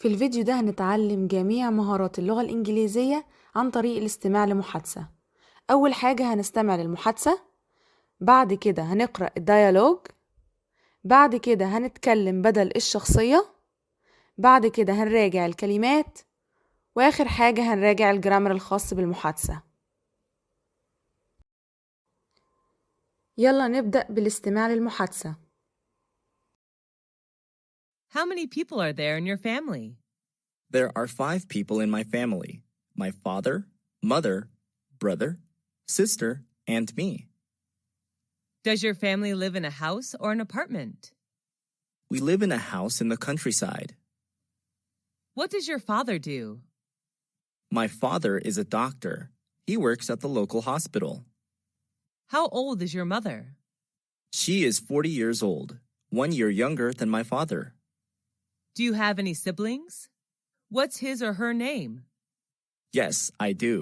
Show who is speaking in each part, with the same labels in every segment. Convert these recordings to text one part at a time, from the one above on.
Speaker 1: في الفيديو ده هنتعلم جميع مهارات اللغة الإنجليزية عن طريق الاستماع لمحادثة. أول حاجة هنستمع للمحادثة، بعد كده هنقرأ الديالوج، بعد كده هنتكلم بدل الشخصية، بعد كده هنراجع الكلمات، وآخر حاجة هنراجع الجرامر الخاص بالمحادثة. يلا نبدأ بالاستماع للمحادثة.
Speaker 2: How many people are there in your family?
Speaker 3: There are 5 people in my family. My father, mother, brother, sister, and me.
Speaker 2: Does your family live in a house or an apartment?
Speaker 3: We live in a house in the countryside.
Speaker 2: What does your father do?
Speaker 3: My father is a doctor. He works at the local hospital.
Speaker 2: How old is your mother?
Speaker 3: She is 40 years old, 1 year younger than my father.
Speaker 2: Do you have any siblings? What's his or her name?
Speaker 3: Yes, I do.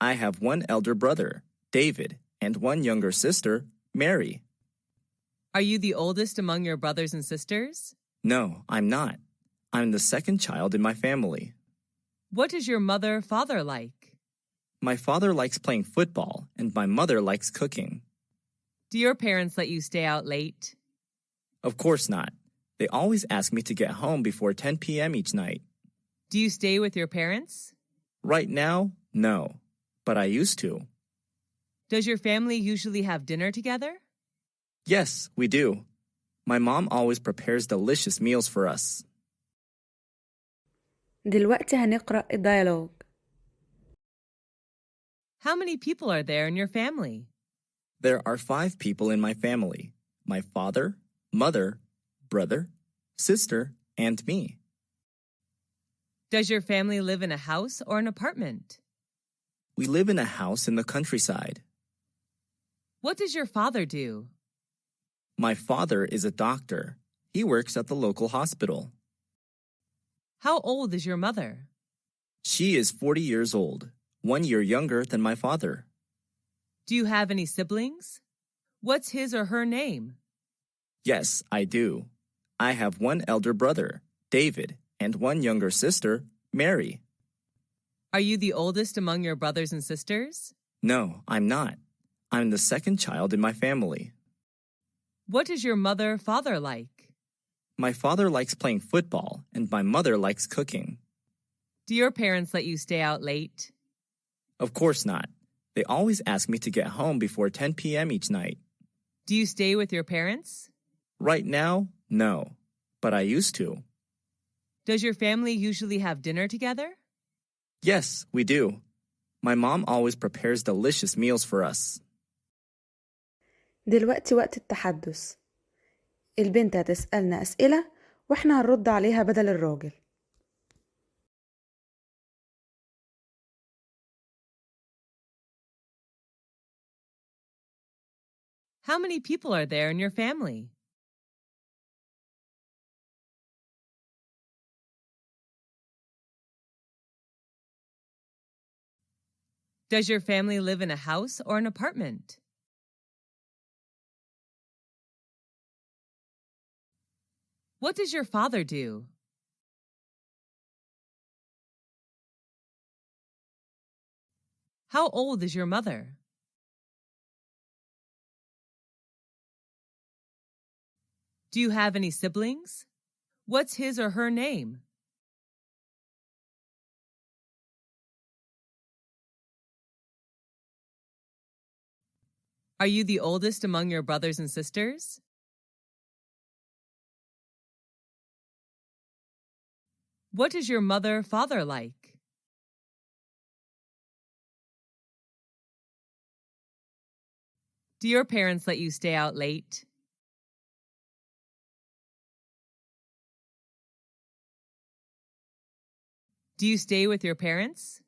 Speaker 3: I have 1 elder brother, David, and 1 younger sister, Mary.
Speaker 2: Are you the oldest among your brothers and sisters?
Speaker 3: No, I'm not. I'm the second child in my family.
Speaker 2: What is your mother-father like?
Speaker 3: My father likes playing football, and my mother likes cooking.
Speaker 2: Do your parents let you stay out late?
Speaker 3: Of course not. They always ask me to get home before 10 p.m. each night.
Speaker 2: Do you stay with your parents?
Speaker 3: Right now, no, but I used to.
Speaker 2: Does your family usually have dinner together?
Speaker 3: Yes, we do. My mom always prepares delicious meals for us.
Speaker 1: دلوقتي هنقرأ الديالوج.
Speaker 2: How many people are there in your family?
Speaker 3: There are 5 people in my family. My father, mother, brother, sister, and me.
Speaker 2: Does your family live in a house or an apartment?
Speaker 3: We live in a house in the countryside.
Speaker 2: What does your father do?
Speaker 3: My father is a doctor. He works at the local hospital.
Speaker 2: How old is your mother?
Speaker 3: She is 40 years old, 1 year younger than my father.
Speaker 2: Do you have any siblings? What's his or her name?
Speaker 3: Yes, I do. I have 1 elder brother, David, and 1 younger sister, Mary.
Speaker 2: Are you the oldest among your brothers and sisters?
Speaker 3: No, I'm not. I'm the second child in my family.
Speaker 2: What is your mother-father like?
Speaker 3: My father likes playing football, and my mother likes cooking.
Speaker 2: Do your parents let you stay out late?
Speaker 3: Of course not. They always ask me to get home before 10 p.m. each night.
Speaker 2: Do you stay with your parents?
Speaker 3: Right now, no, but I used to.
Speaker 2: Does your family usually have dinner together?
Speaker 3: Yes, we do. My mom always prepares delicious meals for us.
Speaker 1: دلوقتي وقت التحدث. البنت هتسألنا أسئلة وإحنا هنرد عليها بدل الراجل.
Speaker 2: How many people are there in your family? Does your family live in a house or an apartment? What does your father do? How old is your mother? Do you have any siblings? What's his or her name? Are you the oldest among your brothers and sisters? What is your mother-father like? Do your parents let you stay out late? Do you stay with your parents?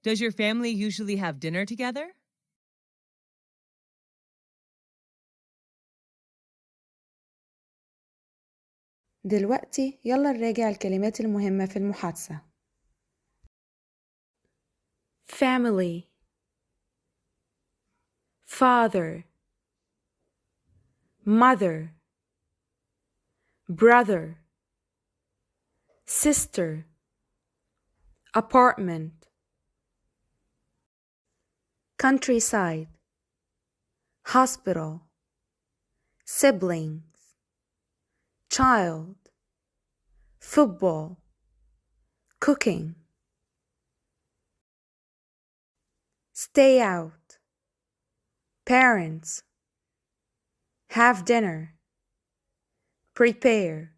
Speaker 2: Does your family usually have dinner together?
Speaker 1: دلوقتي يلا نراجع الكلمات المهمة في المحادثة. family, father, mother, brother, sister, apartment, countryside, hospital, siblings, child, football, cooking, stay out, parents, have dinner, prepare,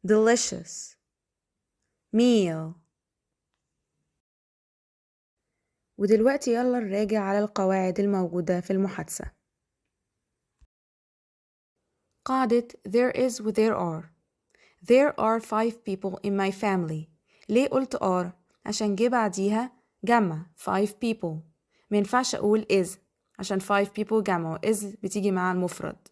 Speaker 1: delicious, meal. ودلوقتي يلا نراجع على القواعد الموجودة في المحادثة. قاعدة there is و there are. There are 5 people in my family. ليه قلت are؟ عشان جه بعديها جمع 5 people. ما ينفعش أقول is عشان 5 people جمع و is بتيجي مع المفرد.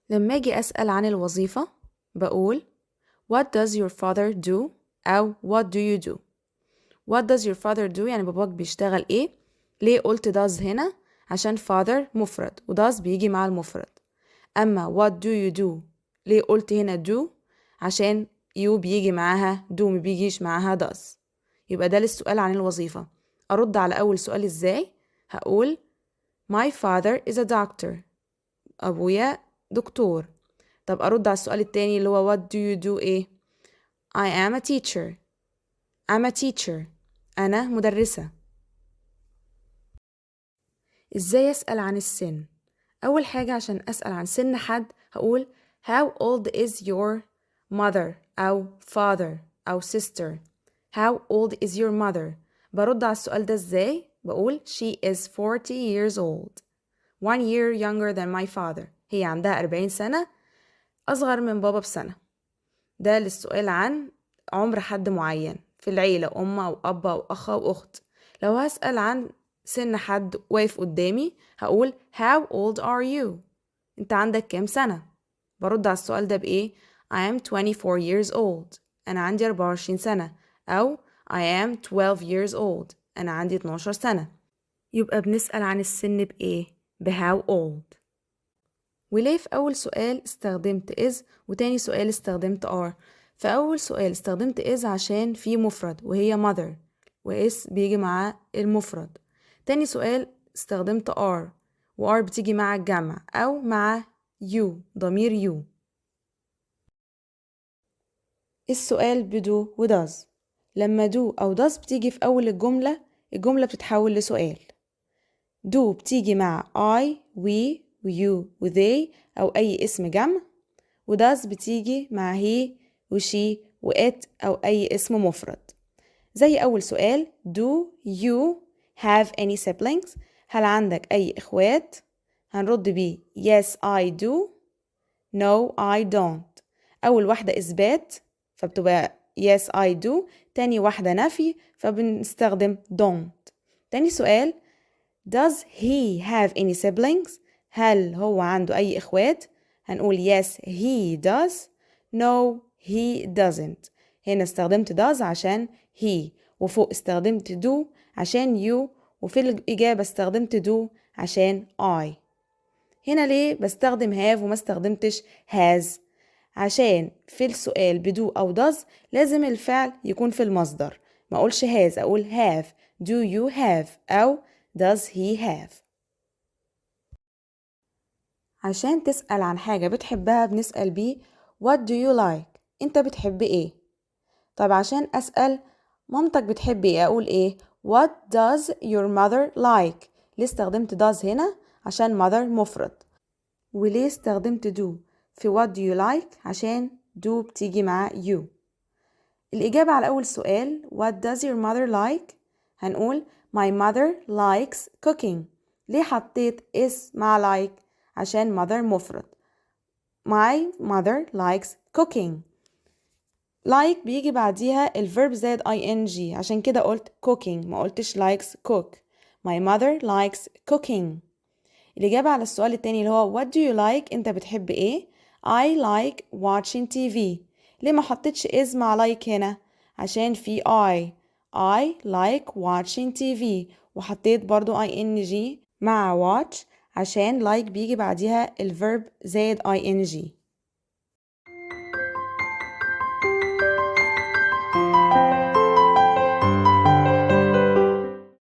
Speaker 1: لما أجي أسأل عن الوظيفة بقول What does your father do؟ أو What do you do؟ What does your father do؟ يعني باباك بيشتغل إيه؟ ليه قلت does هنا؟ عشان father مفرد و does بيجي مع المفرد. أما what do you do؟ ليه قلت هنا do؟ عشان you بيجي معاها do ما بيجيش معاها does. يبقى ده للسؤال عن الوظيفة. أرد على أول سؤال إزاي؟ هقول My father is a doctor. أبويا دكتور. طب أرد على السؤال التاني اللي هو what do you do إيه؟ I am a teacher. I'm a teacher. أنا مدرسة. إزاي أسأل عن السن؟ أول حاجة عشان أسأل عن سن حد هقول How old is your mother أو father أو sister. How old is your mother؟ برد على السؤال ده إزاي؟ بقول She is 40 years old. 1 year younger than my father. هي عندها 40 سنة أصغر من بابا بسنة. ده للسؤال عن عمر حد معين في العيلة أم أو أب أو أخ أو أخت. لو هسأل عن سن حد واقف قدامي هقول How old are you؟ أنت عندك كام سنة؟ برد على السؤال ده بإيه؟ I am 24 years old. أنا عندي 24 سنة. أو I am 12 years old. أنا عندي 12 سنة. يبقى بنسأل عن السن بإيه؟ how old. وليه في أول سؤال استخدمت is وتاني سؤال استخدمت are؟ في أول سؤال استخدمت is عشان في مفرد وهي mother و is بيجي مع المفرد. تاني سؤال استخدمت are و are بتيجي مع الجمع أو مع you ضمير you. السؤال بدو و does. لما do أو does بتيجي في أول الجملة بتتحول لسؤال. do بتيجي مع I we و you و they أو أي اسم جمع. و does بتيجي مع he و she و it أو أي اسم مفرد. زي أول سؤال Do you have any siblings؟ هل عندك أي إخوات؟ هنرد بيه Yes I do. No I don't. أول واحدة إثبات فبتبقى Yes I do. تاني واحدة نفي فبنستخدم don't. تاني سؤال Does he have any siblings؟ هل هو عنده أي إخوات؟ هنقول Yes he does. No he doesn't. هنا استخدمت does عشان he وفوق استخدمت do عشان you وفي الإجابة استخدمت do عشان I. هنا ليه بستخدم have وما استخدمتش has؟ عشان في السؤال بدو أو does لازم الفعل يكون في المصدر. ما أقولش has أقول have. Do you have أو does he have. عشان تسأل عن حاجة بتحبها بنسأل بيه What do you like؟ أنت بتحب إيه؟ طب عشان أسأل مامتك بتحب إيه أقول إيه؟ What does your mother like؟ ليه استخدمت does هنا؟ عشان mother مفرد. وليه استخدمت do في what do you like؟ عشان do بتيجي مع you. الإجابة على أول سؤال What does your mother like؟ هنقول My mother likes cooking. ليه حطيت is مع like؟ عشان mother مفرد. My mother likes cooking. like بيجي بعديها الverb زائد ing عشان كده قلت cooking ما قلتش likes cook. My mother likes cooking. الإجابة على السؤال التاني اللي هو What do you like؟ أنت بتحب إيه؟ I like watching TV. ليه ما حطيتش is مع like هنا؟ عشان في I like watching TV وحطيت برضو ing مع watch عشان like بيجي بعديها الverb زائد ing.